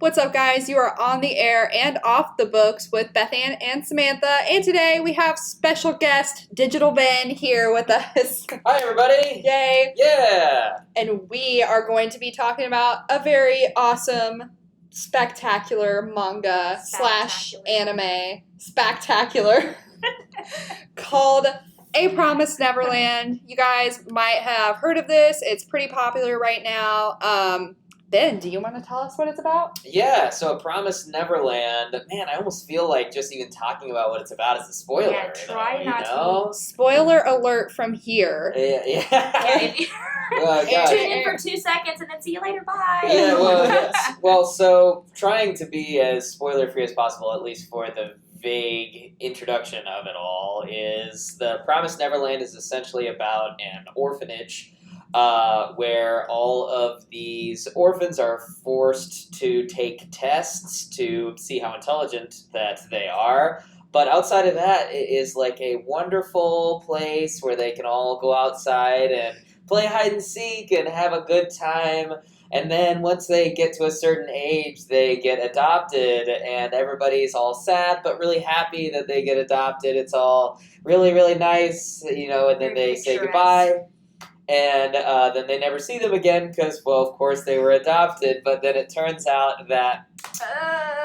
What's up, guys? You are on the air and off the books with Beth Ann and Samantha, and today we have special guest Digital Ben here with us. Hi, everybody! Yay! Yeah! And we are going to be talking about a very awesome, spectacular manga slash anime spectacular called A Promised Neverland. You guys might have heard of this. It's pretty popular right now. Ben, do you want to tell us what it's about? Yeah, so A Promised Neverland, man, I almost feel like just even talking about what it's about is a spoiler. Yeah, try not to. Spoiler alert from here. Yeah. Tune God. in for 2 seconds and then see you later. Bye. Yeah, well, yes. Well, so trying to be as spoiler-free as possible, at least for the vague introduction of it all, is The Promised Neverland is essentially about an orphanage where all of these orphans are forced to take tests to see how intelligent that they are. But outside of that, it is like a wonderful place where they can all go outside and play hide and seek and have a good time. And then once they get to a certain age, they get adopted, and everybody's all sad but really happy that they get adopted. It's all really, really nice, and then they say goodbye. And then they never see them again because, well, of course they were adopted. But then it turns out that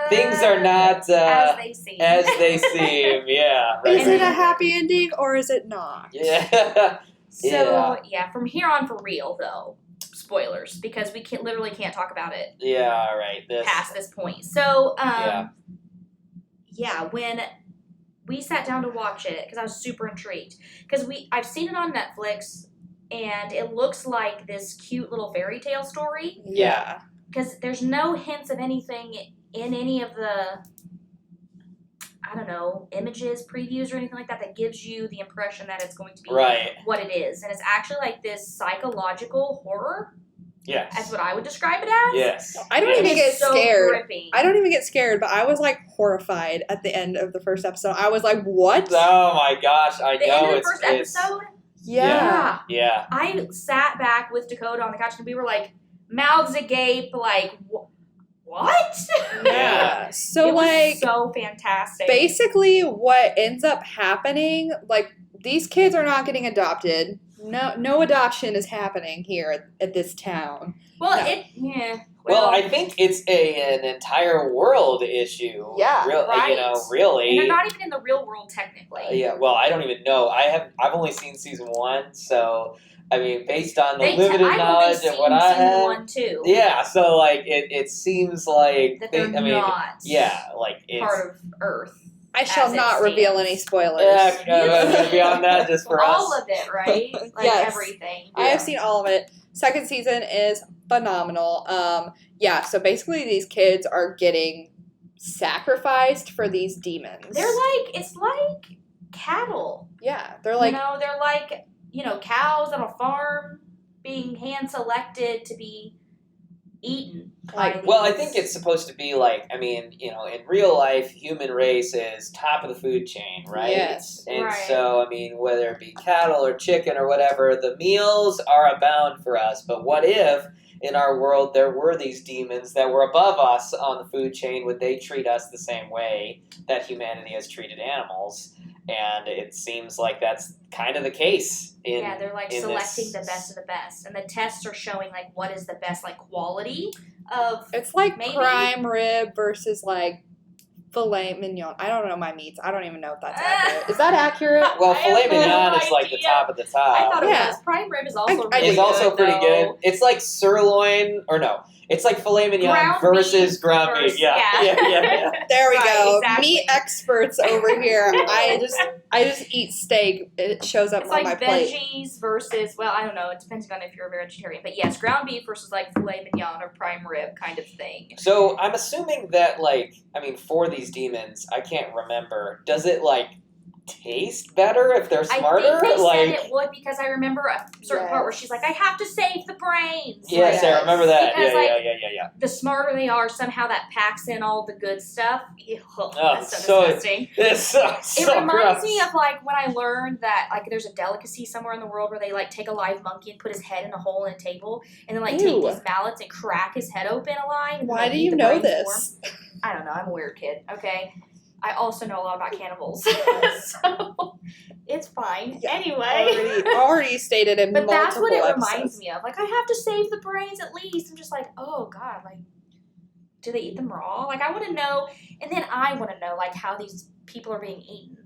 things are not as they seem. Yeah. Right. Is it a happy ending or is it not? Yeah. So, yeah, from here on for real, though, spoilers, because we literally can't talk about it Yeah, right. past this point. So, when we sat down to watch it, because I was super intrigued, because I've seen it on Netflix, and it looks like this cute little fairy tale story. Yeah. Because there's no hints of anything in any of the, images, previews, or anything like that gives you the impression that it's going to be what it is. And it's actually like this psychological horror. Yes. That's what I would describe it as. Yes. I don't even get scared. Gripping. I don't even get scared, but I was like horrified at the end of the first episode. I was like, what? Oh my gosh, I the know. End of the first episode? Yeah. Yeah. I sat back with Dakota on the couch and we were like, mouths agape, like, what? Yeah. So, it was so fantastic. Basically, what ends up happening, like, these kids are not getting adopted. No adoption is happening here at this town. Well, no. Well, I think it's an entire world issue. Yeah, right. Really. And they're not even in the real world, technically. Yeah, well, I don't even know. I've only seen season 1, so I mean, based on the limited knowledge of what I have. I've only seen season 1 too. Yeah, so like it seems like that they're not it's part of Earth. I shall not reveal any spoilers. Yeah, beyond that, just for us. All of it, right? Like yes. Everything. I have seen all of it. Second season is phenomenal. So basically these kids are getting sacrificed for these demons. It's like cattle. Yeah, they're like... they're like, cows on a farm being hand-selected to be eaten. Well, I think it's supposed to be like, in real life, human race is top of the food chain, right? Yes. And so, whether it be cattle or chicken or whatever, the meals are abound for us. But what if, in our world, there were these demons that were above us on the food chain? Would they treat us the same way that humanity has treated animals? And it seems like that's kind of the case. They're like selecting the best of the best, and the tests are showing like what is the best quality of. It's like prime rib versus like filet mignon. I don't know my meats. I don't even know if that's accurate. Is that accurate? Well, filet mignon is like the top of the top. I thought it was. Prime rib is also pretty good. It's like sirloin, or no. It's like filet mignon versus ground beef. Yeah. There we go. Exactly. Meat experts over here. I just eat steak. It shows up on my plate. It's like veggies versus, I don't know. It depends on if you're a vegetarian. But yes, ground beef versus like filet mignon or prime rib kind of thing. So I'm assuming that for these demons, I can't remember. Does it taste better if they're smarter. I think they like, said it would because I remember a certain part where she's like, I have to save the brains. Yes, I remember that. Because, Yeah. The smarter they are, somehow that packs in all the good stuff. Ew, Oh, that's so disgusting. It's so It reminds gross. me of like when I learned that like there's a delicacy somewhere in the world where they like take a live monkey and put his head in a hole in a table and then like take these mallets and crack his head open alive. And Why do you know this? I don't know. I'm a weird kid. Okay. I also know a lot about cannibals, so it's fine. Yeah, Anyway, already stated in but multiple that's what it episodes. reminds me of. Like I have to save the brains at least. I'm just like, oh god, like do they eat them raw? Like I want to know, and then I want to know like how these people are being eaten.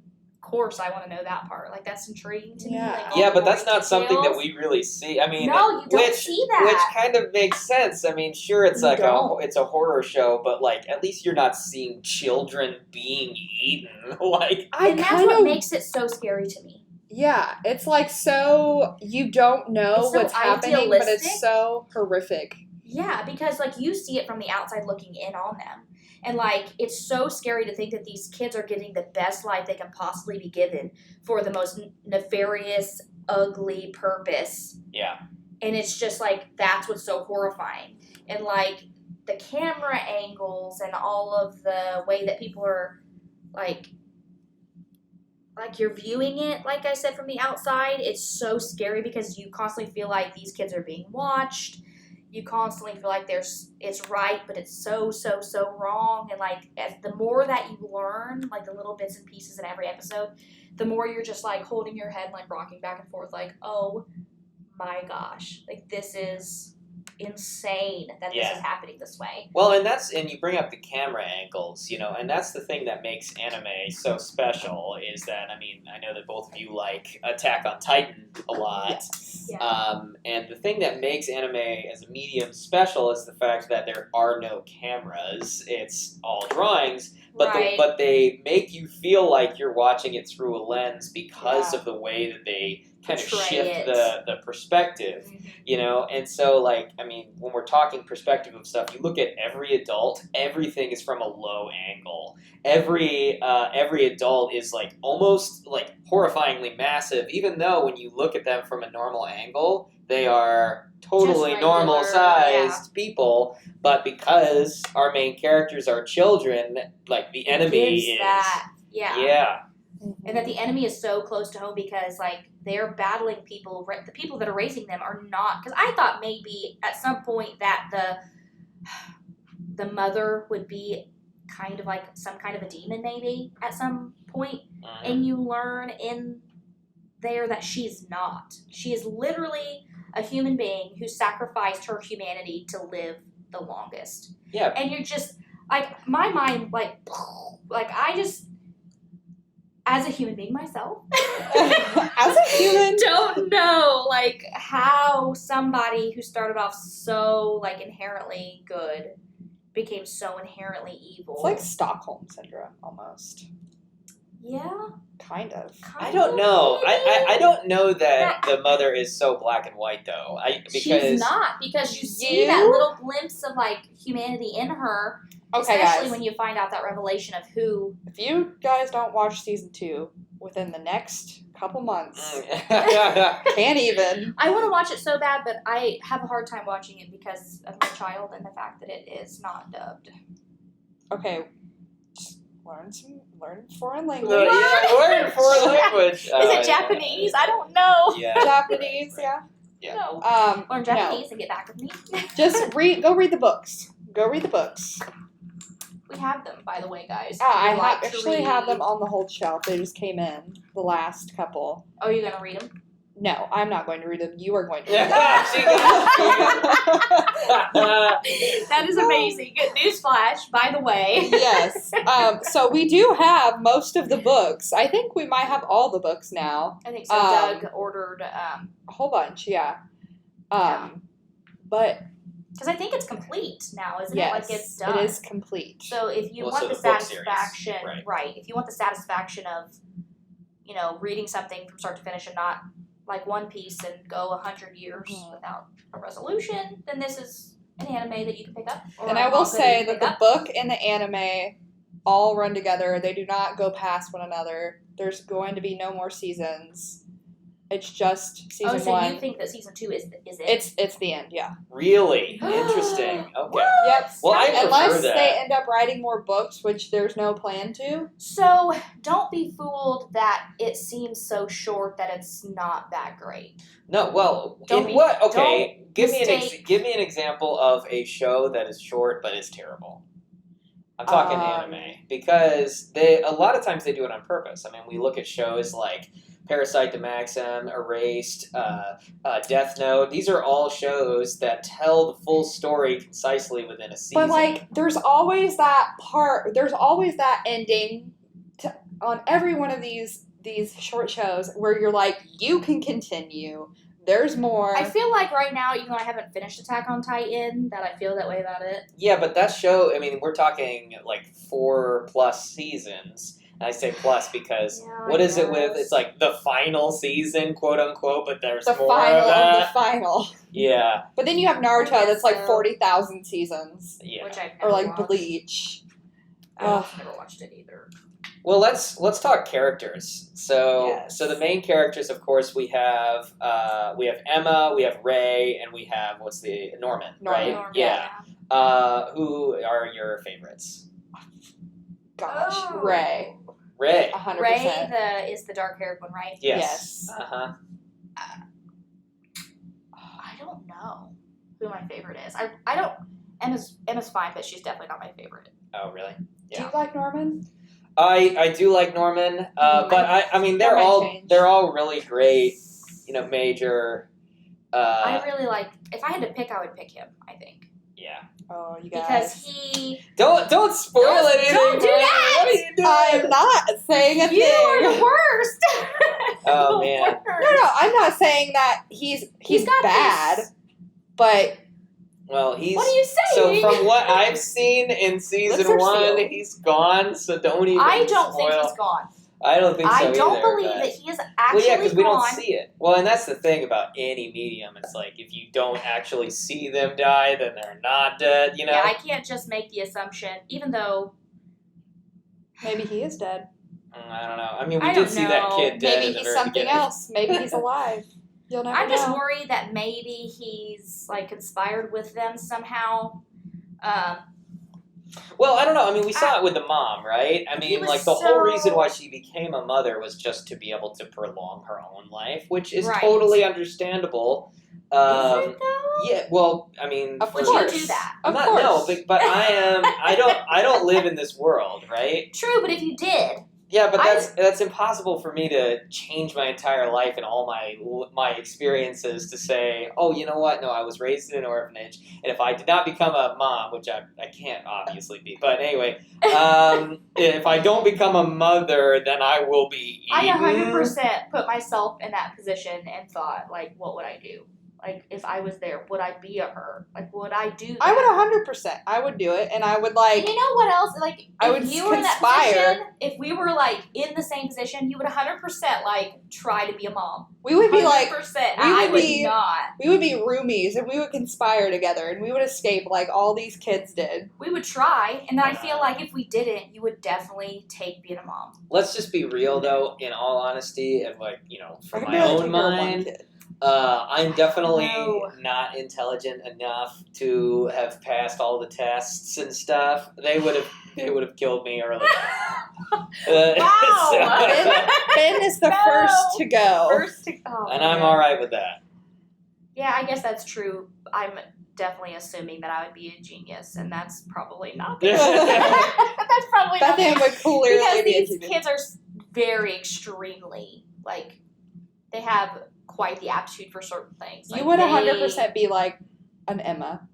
Of course, I want to know that part. Like that's intriguing to me. Like, Yeah, but that's all not the something that details. we really see. I mean, No, you don't see that. Which kind of makes sense. I mean, sure, it's You like don't. it's a horror show, but like at least you're not seeing children being eaten. Like, And that's what makes it so scary to me. Yeah, it's like so you don't know It's so what's happening, but idealistic. it's so horrific. Yeah, because like you see it from the outside looking in on them. And like it's so scary to think that these kids are getting the best life they can possibly be given for the most nefarious, ugly purpose. yeah. And it's just like that's what's so horrifying. And like the camera angles and all of the way that people are like you're viewing it, like I said, from the outside, it's so scary because you constantly feel like these kids are being watched. You constantly feel like it's right, but it's so wrong. And like as the more that you learn, like the little bits and pieces in every episode, the more you're just like holding your head, like rocking back and forth, like, oh my gosh, like this is insane that this is happening this way. Well, and you bring up the camera angles, and that's the thing that makes anime so special is that, I mean, I know that both of you like Attack on Titan a lot. Yes. Yeah. And the thing that makes anime as a medium special is the fact that there are no cameras. It's all drawings, but Right. but they make you feel like you're watching it through a lens because of the way that they kind of Portray shift it. the perspective. And so, like, I mean, when we're talking perspective of stuff, you look at every adult, everything is from a low angle. Every adult is, like, almost, like, horrifyingly massive, even though when you look at them from a normal angle, they are totally Just normal-sized people, but because our main characters are children, like, the enemy Gives is... that. Yeah. Yeah. And that the enemy is so close to home because, like, they're battling people. The people that are raising them are not. Because I thought maybe at some point that the mother would be kind of like some kind of a demon, maybe at some point. And you learn in there that she's not. She is literally a human being who sacrificed her humanity to live the longest. Yeah. And you're just like my mind, like I just. As a human being myself, as a human, don't know like how somebody who started off so like inherently good became so inherently evil. It's like Stockholm syndrome almost. Yeah, kind of. I don't know. I don't know that the mother is so black and white though. She's not because you see that little glimpse of like humanity in her. Okay, especially guys. when you find out that revelation of who. If you guys don't watch season 2 within the next couple months, can't even. I want to watch it so bad, but I have a hard time watching it because of my child and the fact that it is not dubbed. Okay, just learn foreign language. Learn foreign language. Is it Japanese? I don't know. Yeah. Japanese, yeah. No. Learn Japanese and get back with me. Just go read the books. Go read the books. We have them, by the way, guys. I actually have them on the hold shelf. They just came in, the last couple. Oh, you're going to read them? No, I'm not going to read them. You are going to read them. That is amazing. Good news flash, by the way. Yes. So we do have most of the books. I think we might have all the books now. I think so. Doug ordered a whole bunch, yeah. But... Because I think it's complete now, isn't yes, it? Like it's done. It is complete. So if you want the satisfaction, right? If you want the satisfaction of, reading something from start to finish and not like One Piece and go 100 years without a resolution, then this is an anime that you can pick up. And I will say that the book and the anime all run together. They do not go past one another. There's going to be no more seasons. It's just season 1. Oh, so you think that season 2 is it? It's the end, yeah. Really? Interesting. Okay. Yep. Well, I prefer Unless that. they end up writing more books, which there's no plan to. So don't be fooled that it seems so short that it's not that great. No, well, Don't in be- what? Okay, don't give me an example of a show that is short but is terrible. I'm talking anime because a lot of times they do it on purpose. I mean, we look at shows like Parasite the Maxim, Erased, Death Note. These are all shows that tell the full story concisely within a season. But, like, there's always that part, there's always that ending on every one of these short shows where you're like, you can continue. There's more. I feel like right now, even though I haven't finished Attack on Titan, that I feel that way about it. Yeah, but that show, I mean, we're talking like 4+ seasons. And I say plus because what is it with? It's like the final season, quote unquote, but there's the more final of that. of the final. Yeah. But then you have Naruto I guess that's like so. 40,000 seasons. Yeah. Which I've Or never like watched. Bleach. I've never watched it either. Well, let's talk characters. So Yes. so the main characters, of course, we have Emma, we have Ray, and we have Norman, right? Norman, Yeah. Who are your favorites? Gosh. Oh. Ray. Ray. 100%. Ray is the dark-haired one, right? Yes. Yes. Uh-huh. I don't know who my favorite is. I don't. Emma's fine, but she's definitely not my favorite. Oh, really? Do Yeah. you like Norman? I do like Norman, but I mean That might they're change. all really great, major. I really like. If I had to pick, I would pick him. I think Yeah. Oh, you guys. because he. Don't spoil anything. don't do Ray. that! What are you doing? I'm not saying a You thing. are the worst. Oh, The man. worst. No, I'm not saying that he's got bad, this- but Well, he's. What are you So saying? from what I've seen in season Lips are 1, sealed. he's gone. So don't even. I don't spoil. think he's gone. I don't think so I don't either, believe but- that he is actually Well, yeah, because we don't gone. see it. Well, and that's the thing about any medium. It's like if you don't actually see them die, then they're not dead. You know. Yeah, I can't just make the assumption, even though maybe he is dead. I don't know. I mean, we I did don't see that know. kid dead Maybe in the he's very something beginning. else. Maybe he's alive. You'll never I'm just know. worried that maybe he's like conspired with them somehow. Well, I don't know. I mean, we saw it with the mom, right? I He mean, was like the whole so- reason why she became a mother was just to be able to prolong her own life, which is Right. totally understandable. Is it though? Yeah. Well, I mean, Of Would course. you do that? Of not, course. no, but I am. I don't live in this world, right? True, but if you did, Yeah, but I- that's impossible for me to change my entire life and all my experiences to say, oh, you know what? No, I was raised in an orphanage, and if I did not become a mom, which I can't obviously be, but anyway, if I don't become a mother, then I will be eaten. I 100% put myself in that position and thought, like, what would I do? Like, if I was there, would I be a her? Like, would I do that? I would 100%. I would do it, and I would And like. you know what else? Like, I if would you were in that conspire. position, if we were, like, in the same position, you would 100%, like, try to be a mom. We would be like. 100%. we I would would be- not. We would be roomies, and we would conspire together, and we would escape like all these kids did. We would try, and then I feel like if we didn't, you would definitely take being a mom. Let's just be real, though. In all honesty, and like I from could my barely own take care of one mind. kid. I'm definitely No. not intelligent enough to have passed all the tests and stuff. They would have killed me early. Wow. Ben is the No. first to go. First to, oh, And I'm man. all right with that. Yeah, I guess that's true. I'm definitely assuming that I would be a genius, and that's probably not the case. That's probably not the Bethany case. would clearly Because be a these genius. kids are very extremely, like, they have quite the aptitude for certain things. You Like, would they- 100% be like an Emma.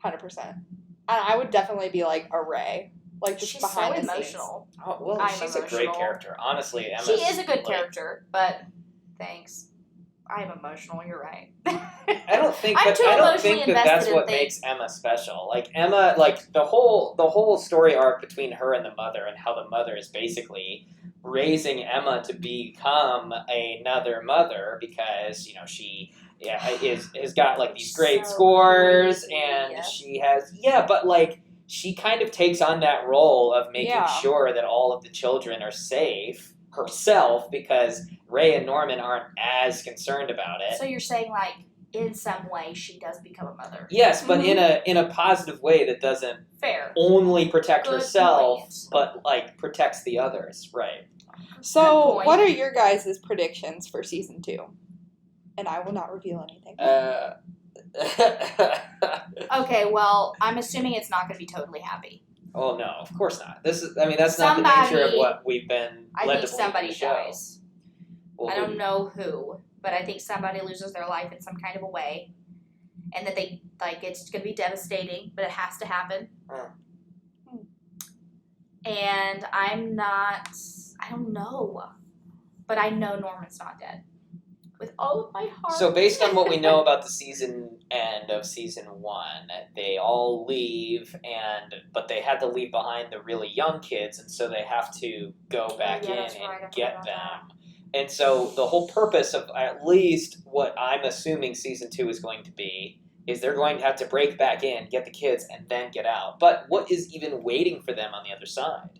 100%. And I would definitely be like a Ray. Like just She's behind so the emotional. Oh, well, I'm she's a great emotional. character. Honestly, Emma's, She is a good like, character, but thanks. I'm emotional. You're right. I don't think I'm that too I don't emotionally think that that's invested in what things. makes Emma special. Like Emma, like the whole story arc between her and the mother, and how the mother is basically raising Emma to become another mother because she has got like these great So scores creepy. and she has but like she kind of takes on that role of making Yeah. sure that all of the children are safe. herself because Ray and Norman aren't as concerned about it. So you're saying, like, in some way she does become a mother. Yes, but in a positive way that doesn't Fair. only protect Good herself, point. but like protects the others, right? So, what are your guys' predictions for season 2? And I will not reveal anything. Okay, well, I'm assuming it's not going to be totally happy. Oh no, of course not. That's not the nature of what we've been I led think to believe in somebody the show. dies. Well, I don't know who, but I think somebody loses their life in some kind of a way, and that they it's going to be devastating, but it has to happen. And I don't know, but I know Norman's not dead with all of my heart. So based on what we know about the season end of season 1, they all leave, but they had to leave behind the really young kids, and so they have to go back in and get them. And so the whole purpose of at least what I'm assuming season 2 is going to be is they're going to have to break back in, get the kids, and then get out. But what is even waiting for them on the other side?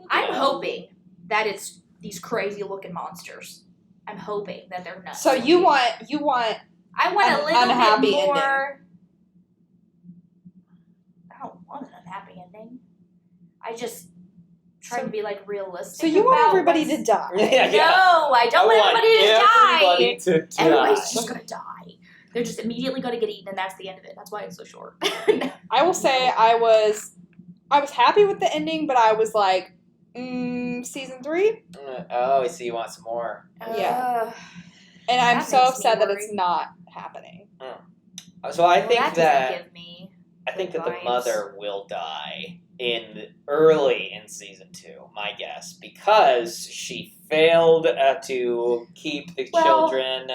I'm hoping that it's these crazy looking monsters. I'm hoping that they're nuts. So you want I want a little unhappy bit more. ending. I don't want an unhappy ending. I just try to be like realistic. So you want about everybody what's- to die? No, I don't want everybody to die. Everybody to die. Everybody's just gonna die. They're just immediately gonna get eaten, and that's the end of it. That's why it's so short. I will say I was happy with the ending, but I was like, season 3? Oh, I see. You want some more. Yeah. And I'm That so makes me upset that it's worried. not happening. So I think that that doesn't give me. I think that the vibes. mother will die early in season 2, my guess, because she failed to keep the children.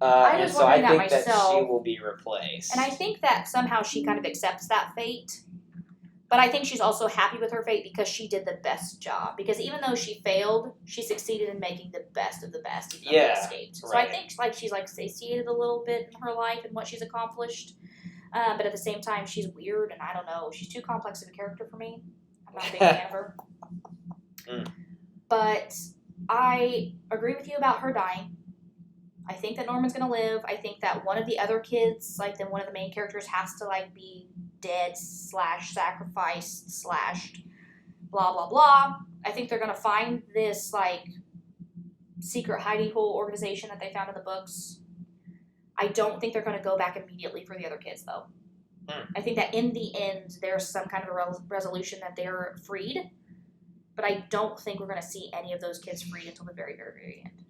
I and was so I wondering think that that she myself. will be replaced. And I think that somehow she kind of accepts that fate. But I think she's also happy with her fate because she did the best job. Because even though she failed, she succeeded in making the best of the best, even though they escaped. So right. I think she's satiated a little bit in her life and what she's accomplished. But at the same time, she's weird, and I don't know. She's too complex of a character for me. I'm not a big fan of her. But I agree with you about her dying. I think that Norman's gonna live. I think that one of the other kids, then one of the main characters, has to be dead / sacrificed / blah blah blah. I think they're gonna find this secret hidey hole organization that they found in the books. I don't think they're gonna go back immediately for the other kids though. I think that in the end there's some kind of a resolution that they're freed, but I don't think we're gonna see any of those kids freed until the very very very end.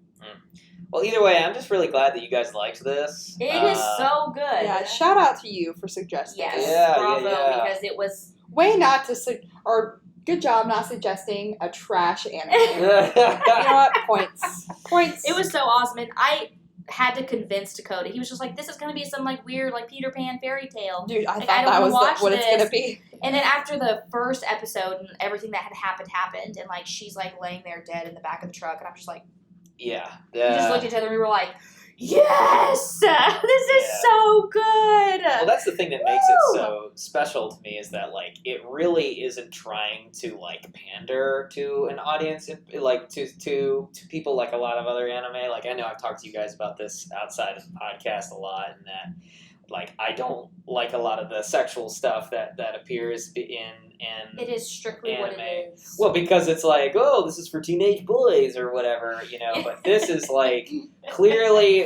Well, either way, I'm just really glad that you guys liked this. It is so good. Yeah, shout out to you for suggesting. Yes, bravo, because it was or good job not suggesting a trash anime. You know what? Points. It was so awesome, and I had to convince Dakota. He was just like, "This is gonna be some weird Peter Pan fairy tale." Dude, I I thought don't that wanna was watch what it's this. gonna be. And then after the first episode and everything that had happened, and she's laying there dead in the back of the truck, and I'm just like, yeah. we just looked at each other and we were like, yes, this is so good. Well, that's the thing that makes it so special to me is that it really isn't trying to pander to an audience, to people like a lot of other anime. I know I've talked to you guys about this outside of the podcast a lot, and that I don't like a lot of the sexual stuff that appears in it is strictly anime. what it is. Well, because it's this is for teenage boys or whatever, but this is clearly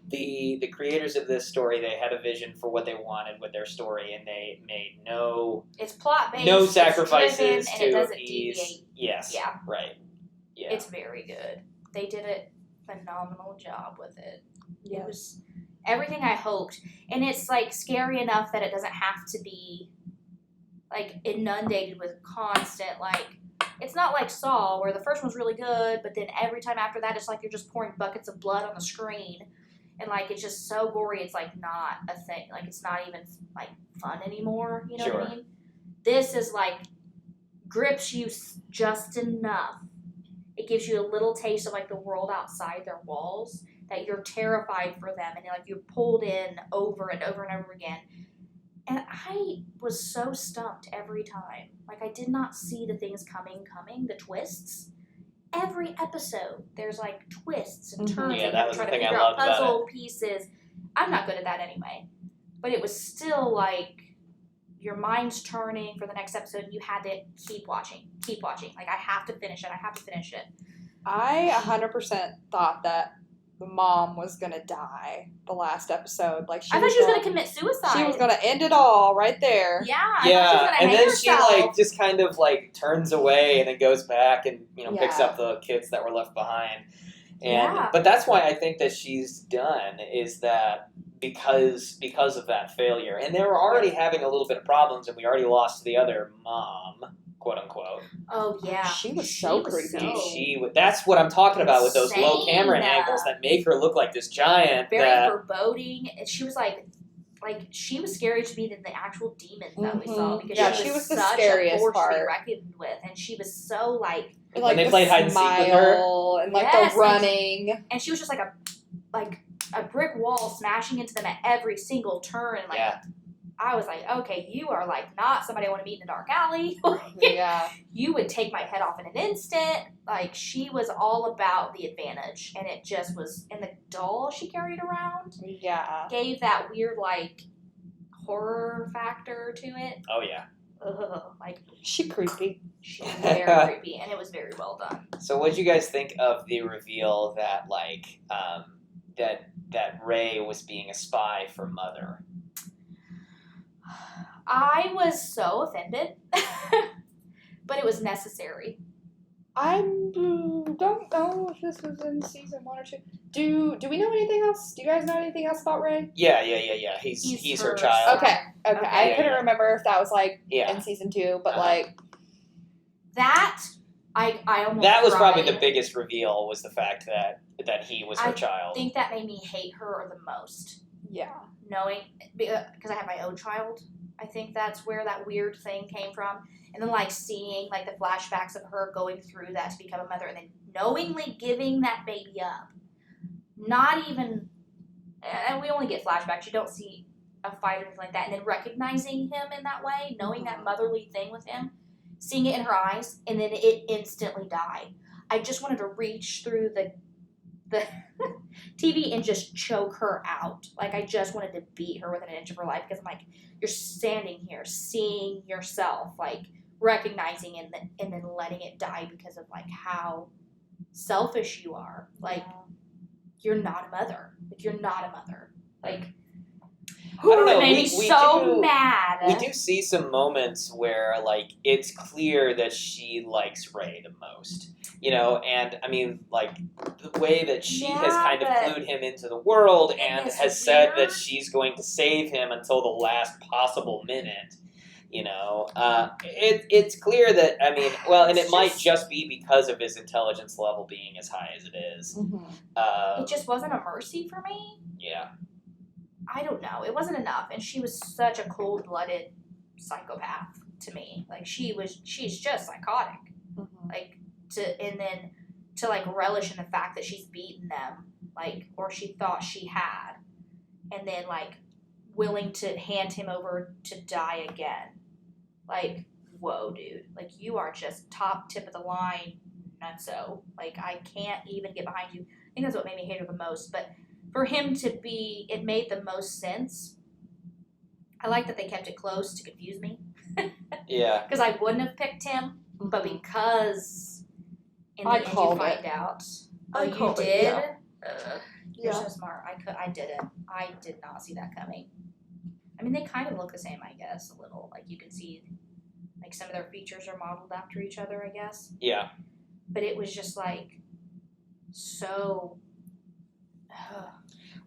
the creators of this story, they had a vision for what they wanted with their story, and they made it's plot based, no sacrifices it's driven, and it doesn't ease. deviate. Yes. Yeah. Right. Yeah. It's very good. They did a phenomenal job with it. Yeah. It was everything I hoped, and it's scary enough that it doesn't have to be inundated with constant it's not like Saw where the first one's really good, but then every time after that it's you're just pouring buckets of blood on the screen, and it's just so gory it's not a thing, it's not even fun anymore, you know what I mean? This is grips you just enough. It gives you a little taste of the world outside their walls that you're terrified for them, and you're pulled in over and over and over again. And I was so stumped every time. I did not see the things coming, the twists. every episode there's like twists and turns. Yeah, and that you was try the to thing I figure out loved about puzzle pieces. I'm not good at that anyway. But it was still like your mind's turning for the next episode and you had to keep watching. Like, I have to finish it. I 100% thought that the mom was gonna die the last episode. Like I thought she was going to commit suicide. She was gonna end it all right there. Yeah, I thought she was going to and hang then herself. she like just kind of like turns away and then goes back and picks Yeah. up the kids that were left behind. And Yeah. but that's why I think that she's done is that because of that failure, and they were already having a little bit of problems, and we already lost the other mom, quote unquote. Oh, yeah. She was so creepy. That's what I'm talking about with those low Insane. camera angles that make her look like this giant. Very foreboding. And she was like she was scarier to me than the actual demons that we saw because she was the such scariest a force to be part. reckoned with, and she was so like And, When they the played hide and seek with her. smile and like Yes, the running. and she was just like a brick wall smashing into them at every single turn. Like Yeah. I was like, okay, you are like not somebody I want to meet in the dark alley. Yeah. You would take my head off in an instant. Like, she was all about the advantage, and it just was. And the doll she carried around Yeah. gave that weird like horror factor to it. Oh yeah. Ugh, like She creepy. she was very creepy, and it was very well done. So what do you guys think of the reveal that like that Ray was being a spy for Mother? I was so offended, but it was necessary. I don't know if this was in season 1 or 2. Do we know anything else? Do you guys know anything else about Ray? Yeah. He's her child. Okay. Okay. I couldn't remember if that was like Yeah. in season 2, but Uh-huh. like That I almost That was probably cried. the biggest reveal was the fact that he was her I child. think that made me hate her the most. yeah. Knowing, because I have my own child, I think that's where that weird thing came from. And then, like, seeing, like, the flashbacks of her going through that to become a mother and then knowingly giving that baby up. Not even, and we only get flashbacks. You don't see a fight or anything like that. And then recognizing him in that way, knowing that motherly thing with him, seeing it in her eyes, and then it instantly died. I just wanted to reach through the TV and just choke her out. Like, I just wanted to beat her within an inch of her life because I'm like, you're standing here seeing yourself, like, recognizing and then letting it die because of, like, how selfish you are. Like, you're not a mother. Like, you're not a mother. Like, I don't know. It made me so mad. We do see some moments where, like, it's clear that she likes Ray the most. You know, and I mean, like, the way that she has kind of clued him into the world and has said that she's going to save him until the last possible minute. You know, it's clear that, I mean, well, and it might just be because of his intelligence level being as high as it is. It just wasn't a mercy for me. Yeah. I don't know. It wasn't enough. And she was such a cold-blooded psychopath to me. Like, she's just psychotic. Like, to like relish in the fact that she's beaten them, like, or she thought she had, and then like willing to hand him over to die again. Like, whoa, dude. Like, you are just top tip of the line nutso. Like, I can't even get behind you. I think that's what made me hate her the most. But for him to be, it made the most sense. I like that they kept it close to confuse me. Yeah. Because I wouldn't have picked him, but because in the I end you called find it. out. I Oh, you called it, did? yeah. You're so smart. I didn't. I did not see that coming. I mean, they kind of look the same, I guess, a little. Like, you can see, like, some of their features are modeled after each other, I guess. Yeah. But it was just, like, so...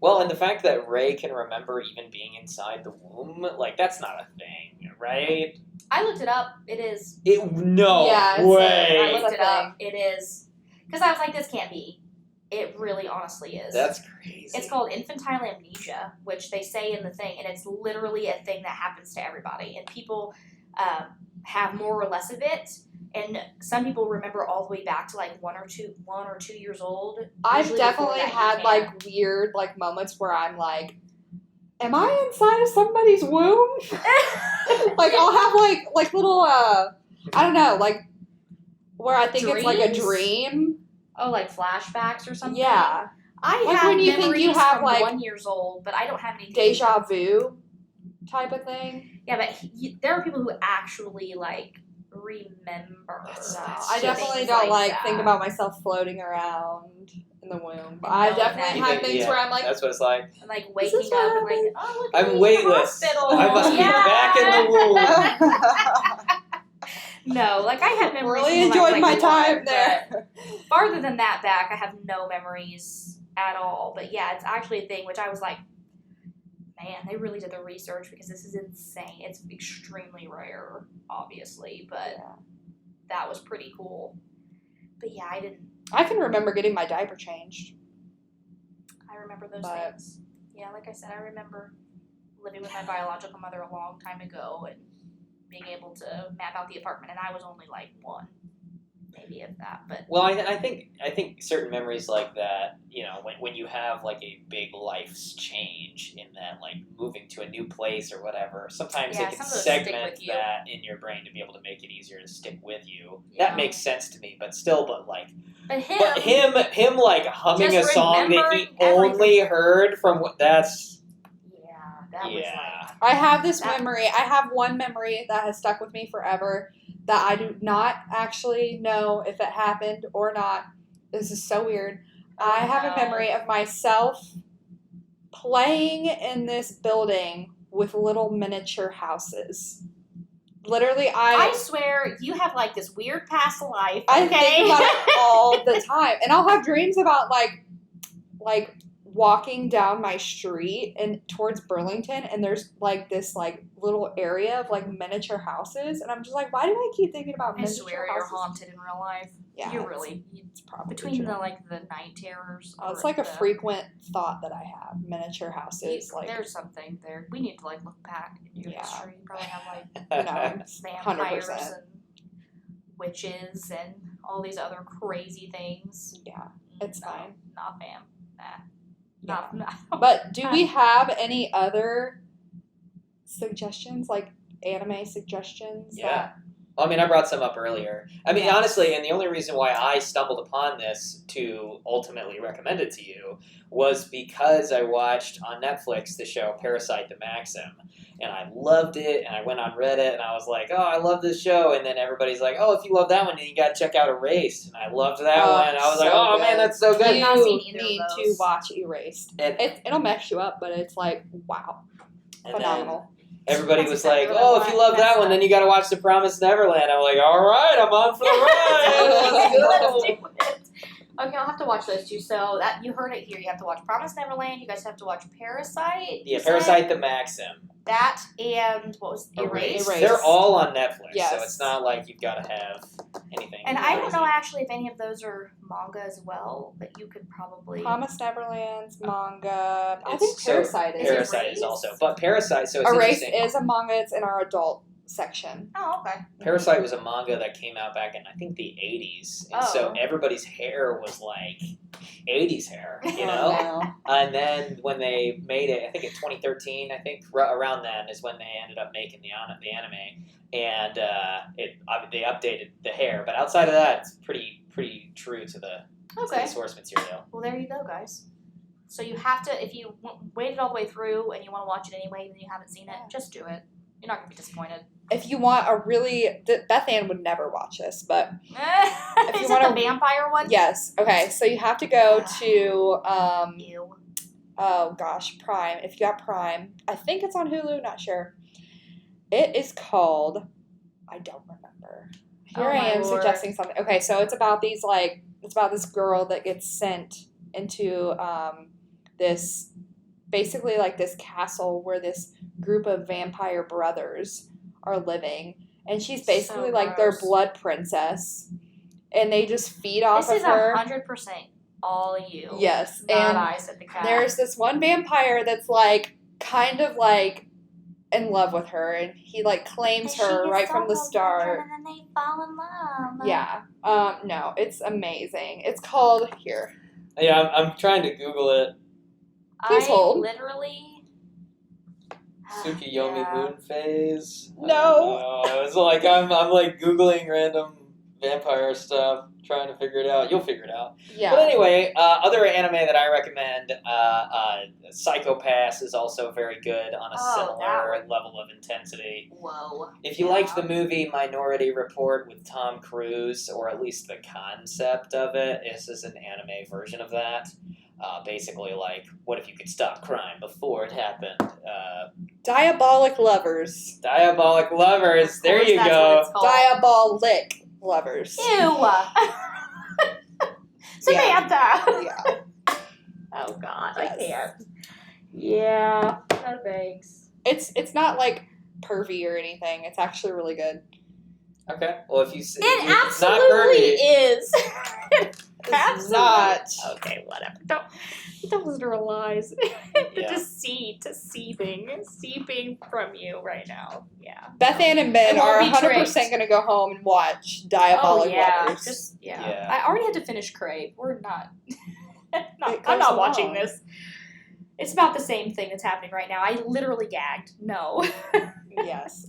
Well, and the fact that Ray can remember even being inside the womb, like, that's not a thing, right? I looked it up. It is. No Yeah, it's way. I looked It's it a up. It is. Because I was like, this can't be. It really honestly is. That's crazy. It's called infantile amnesia, which they say in the thing, and it's literally a thing that happens to everybody. And people have more or less of it, and some people remember all the way back to like 1 or 2 years old. I've Usually before definitely that, you had can't. like weird like moments where I'm like, am I inside of somebody's womb? Like, I'll have like little I don't know, like where I think it's like a Dreams? dream. Oh, like flashbacks or something? Yeah. I Like have when you think memories you have, from like, 1 year old, but I don't have any Deja vu type of thing. Yeah, but there are people who actually, like, remember. I definitely don't think about myself floating around in the womb. But I definitely have things where I'm like, that's what it's like. And, like, waking up and like, oh, look, I'm weightless. I must be back in the womb. No, like I have memories. Really enjoyed my time there. Farther than that back, I have no memories at all. But yeah, it's actually a thing which I was like, man, they really did the research because this is insane. It's extremely rare, obviously, but that was pretty cool. But yeah, I can remember getting my diaper changed. I remember those things. Yeah, like I said, I remember living with my biological mother a long time ago and being able to map out the apartment, and I was only like 1, maybe if that. But well, I think certain memories like that, you know, when you have like a big life's change in that, like moving to a new place or whatever, sometimes it can segment that in your brain to be able to make it easier to stick with you. Yeah. That makes sense to me, but still, him like humming a song that he only heard from that's. That was like... I have this memory. I have one memory that has stuck with me forever that I do not actually know if it happened or not. This is so weird. I have a memory of myself playing in this building with little miniature houses. Literally, I swear, you have like this weird past life. Okay? I think about it all the time. And I'll have dreams about like walking down my street and towards Burlington, and there's like this like little area of like miniature houses, and I'm just like, why do I keep thinking about miniature houses? I swear you're haunted in real life. Yeah, it's probably between the night terrors. It's like a frequent thought that I have. Miniature houses, there's something there. We need to like look back into your history. You probably have like vampires 100%. And witches and all these other crazy things. Yeah, it's fine. Not fam. Nah. Yeah. But do we have any other suggestions, like anime suggestions? Yeah. I mean, I brought some up earlier. I mean, honestly, and the only reason why I stumbled upon this to ultimately recommend it to you was because I watched on Netflix the show Parasite the Maxim, and I loved it, and I went on Reddit, and I was like, oh, I love this show, and then everybody's like, oh, if you love that one, then you gotta check out Erased, and I loved that one, and I was like, oh, man, that's so good. You need to watch Erased. It'll mess you up, but it's like, wow, phenomenal. Everybody was like, oh, if you love that one, then you got to watch The Promised Neverland. I'm like, all right, I'm on for the ride. Let's do it. Okay, I'll have to watch those two. So that you heard it here. You have to watch Promised Neverland. You guys have to watch Parasite. Yeah, Parasite the Maxim. That and what was Erased? They're all on Netflix, so it's not like you've got to have anything. And I don't know actually if any of those are manga as well, but you could probably... Promised Neverland's manga. I think Parasite is. Parasite is also, but Parasite. So it's Erased is a manga. It's in our adult section. Oh, okay. Parasite was a manga that came out back in I think the 80s, and so everybody's hair was like 80s hair, you know. And then when they made it, I think in 2013, I think around then is when they ended up making the anime, and they updated the hair, but outside of that, it's pretty true to the source material. Well, there you go, guys. So you have to, if you waited all the way through and you want to watch it anyway, and you haven't seen it, just do it. You're not going to be disappointed. If you want a really... Beth Ann would never watch this, but... if you want the vampire one? Yes. Okay, so you have to go to... oh, gosh, Prime. If you got Prime. I think it's on Hulu, not sure. It is called... I don't remember. Here I am suggesting something. Okay, so it's about these, like... It's about this girl that gets sent into this... Basically, like, this castle where this group of vampire brothers are living, and she's basically like their blood princess, and they just feed off of her. This is 100% all you. Yes, not and I, said the cat. There's this one vampire that's like kind of like in love with her, and he like claims her right from the start. And then they fall in love. Yeah. No, it's amazing. It's called here. Yeah, I'm trying to Google it. Please hold. Literally. Tsukiyomi Moon Phase. No. It's like I'm like Googling random vampire stuff, trying to figure it out. You'll figure it out. Yeah. But anyway, other anime that I recommend, Psycho Pass is also very good on a similar level of intensity. Whoa. If you liked the movie Minority Report with Tom Cruise, or at least the concept of it, this is an anime version of that. Basically, like, what if you could stop crime before it happened? Diabolic Lovers. Diabolic Lovers. There you go. Diabolic Lovers. Ew. Samantha. Yeah. Oh God, Yes. I can't. Yeah. No thanks. It's not like pervy or anything. It's actually really good. Okay. Well, if you see It it's not absolutely pervy, is. It's not. Okay, whatever. Those are lies. Yeah. Seeping from you right now. Yeah. Beth Ann and Ben I are won't be 100% tricked. going to go home and watch Diabolic Lovers. Just Yeah. I already had to finish Crave. We're not. I'm goes not watching along. this. It's about the same thing that's happening right now. I literally gagged. No. Yes.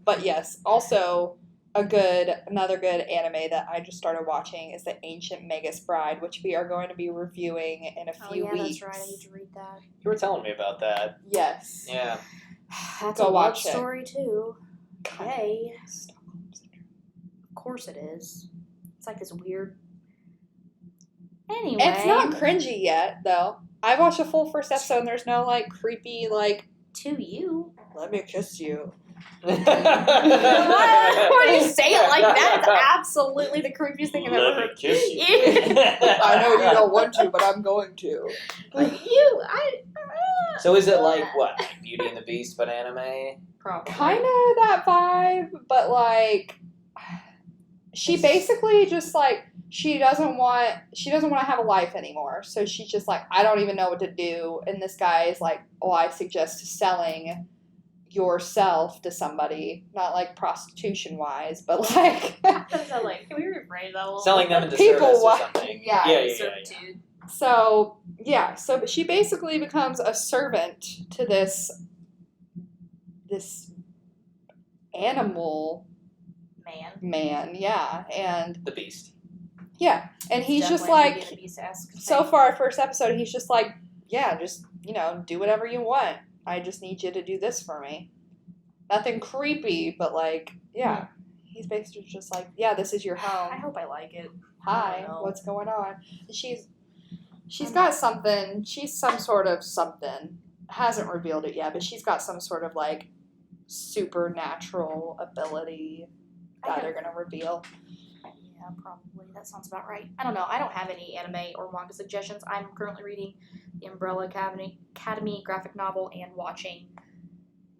But yes, also another good anime that I just started watching is The Ancient Magus Bride, which we are going to be reviewing in a few weeks. That's right. I need to read that. you were telling me about that. Yes. Yeah. That's Go a love watch it. story too. God. Yay. Of course it is. It's like this weird. Anyway. It's not cringy yet, though. I watched a full first episode and there's no, like, creepy, like, to you. let me kiss you. What? Why do you say it like that? It's absolutely the creepiest thing I've ever Let me heard. kiss you. I know you don't want to, but I'm going to. So is it like what? Like Beauty and the Beast, but anime? Probably. Kind of that vibe, but, like, she basically just, like, she doesn't want to have a life anymore. So she's just like, I don't even know what to do. And this guy is like, oh, I suggest selling yourself to somebody, not like prostitution wise, but like So, like, can we rephrase that a little? Selling them into People service or wa- something. yeah, yeah. Servitude. so but she basically becomes a servant to this animal man, yeah, and The Beast. yeah, and he's just Definitely like, Beauty and the Beast-esque so thing. far first episode he's just like, yeah, just do whatever you want, I just need you to do this for me. Nothing creepy, but like, yeah, he's basically just like, yeah, this is your home. I hope I like it. Hi, I don't know. what's going on? She's got something. She's some sort of something. Hasn't revealed it yet, but she's got some sort of like supernatural ability that they're gonna reveal. Yeah, probably. That sounds about right. I don't know. I don't have any anime or manga suggestions. I'm currently reading the Umbrella Academy graphic novel and watching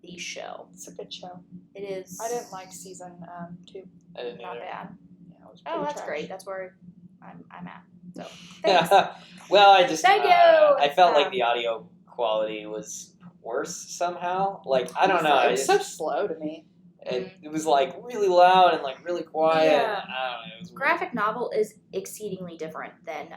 the show. It's a good show. It is. I didn't like season 2. I didn't Not either. bad. Yeah, it was pretty Oh, that's trash. great. That's where I'm at. So, thanks. Well, I just Thank you. I felt like the audio quality was worse somehow. Like I don't know. It was so slow to me. It was like really loud and like really quiet. Yeah. I don't know. It was weird. Graphic novel is exceedingly different than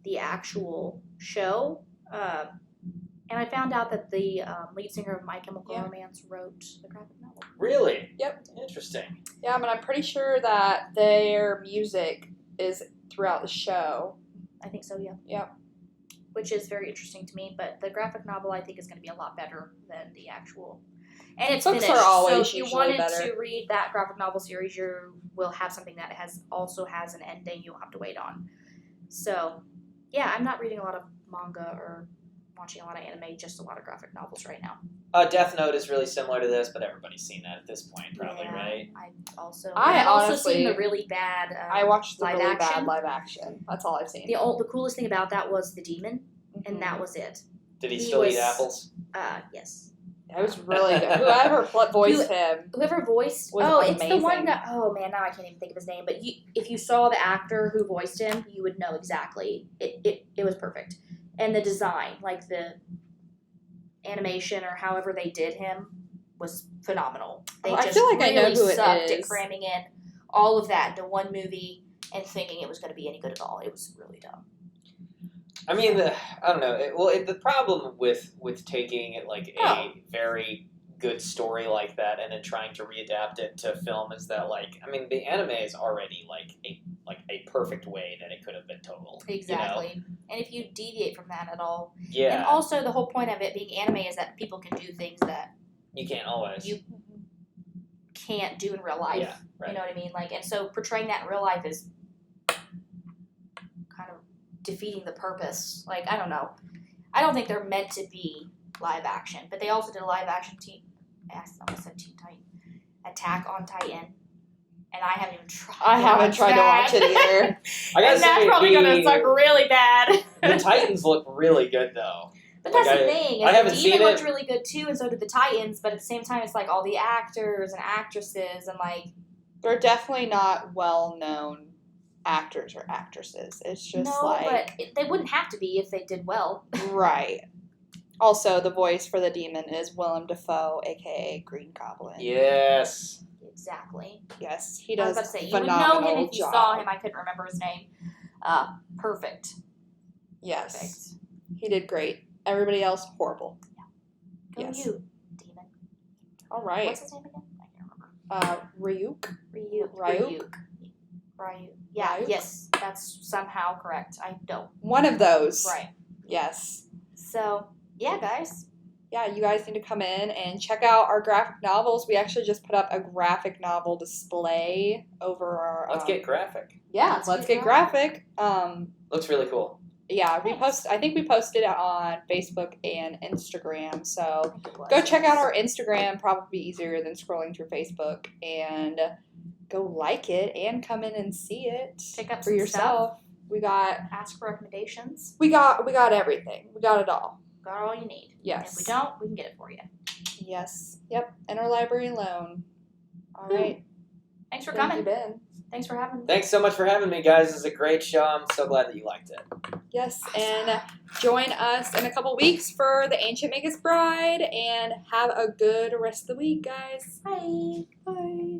the actual show. And I found out that the lead singer of My Chemical Romance wrote the graphic novel. Really? Yep. Interesting. Yeah, I mean, I'm pretty sure that their music is throughout the show. I think so, yeah. Yep. Which is very interesting to me, but the graphic novel I think is going to be a lot better than the actual. And it's Books finished, are always so if you usually wanted better. to read that graphic novel series, you will have something that also has an ending you'll have to wait on. So, yeah, I'm not reading a lot of manga or watching a lot of anime, just a lot of graphic novels right now. Death Note is really similar to this, but everybody's seen that at this point, probably, Yeah, right? I've also honestly- seen the really bad. I watched the live really action. bad live action. That's all I've seen. The coolest thing about that was the demon, Mm-hmm. and that was it. Did he He still was- eat apples? Yes. It was really good. Whoever voiced him. Whoever voiced Was it's the one amazing. that man, now I can't even think of his name, but if you saw the actor who voiced him, you would know exactly. It was perfect. And the design, like the animation or however they did him, was phenomenal. They I just feel like I know really who it sucked at is. cramming in all of that into one movie and thinking it was going to be any good at all. It was really dumb. I mean, I don't know. The problem with taking like a very good story like that, and then trying to readapt it to film is that the anime is already a perfect way that it could have been told. Exactly. You know? And if you deviate from that at all, yeah. And also the whole point of it being anime is that people can do things that you can't always. You can't do in real life. Yeah, right. You know what I mean? And so portraying that in real life is kind of defeating the purpose. I don't know. I don't think they're meant to be live action, but they also did a live action I almost said Teen Titan. Attack on Titan. And I haven't even tried. I haven't tried to watch it either. I gotta and that's probably gonna suck really bad. The Titans look really good though. But that's the thing. I haven't the seen Demon it. looked really good too, and so did the Titans. But at the same time, it's all the actors and actresses and they're definitely not well-known actors or actresses. It's just but they wouldn't have to be if they did well. Right. Also, the voice for the demon is Willem Dafoe, aka Green Goblin. Yes. Exactly. Yes, he does. I was about to say, you would know him if you saw him. I couldn't remember his name. Perfect. Yes. Perfect. He did great. Everybody else, horrible. Yeah. Go you, demon. All right. What's his name again? I can't remember. Ryuk. Yeah, Ryuk? yes. That's somehow correct. I don't. One of those. Right. Yes. So, yeah, guys. Yeah, you guys need to come in and check out our graphic novels. We actually just put up a graphic novel display over our... Let's get graphic. Yeah, let's get graphic. Looks really cool. Yeah, I think we posted it on Facebook and Instagram. So go check out our Instagram, probably easier than scrolling through Facebook, and go like it and come in and see it. Pick up for yourself. Stuff. Ask for recommendations. We got everything. We got it all. Got all you need. Yes. And if we don't, we can get it for you. Yes. Yep. Interlibrary loan. All right. Thanks for coming. Thank you, Ben. Thanks for having me. Thanks so much for having me, guys. This is a great show. I'm so glad that you liked it. Yes, and join us in a couple weeks for The Ancient Magus Bride, and have a good rest of the week, guys. Bye. Bye.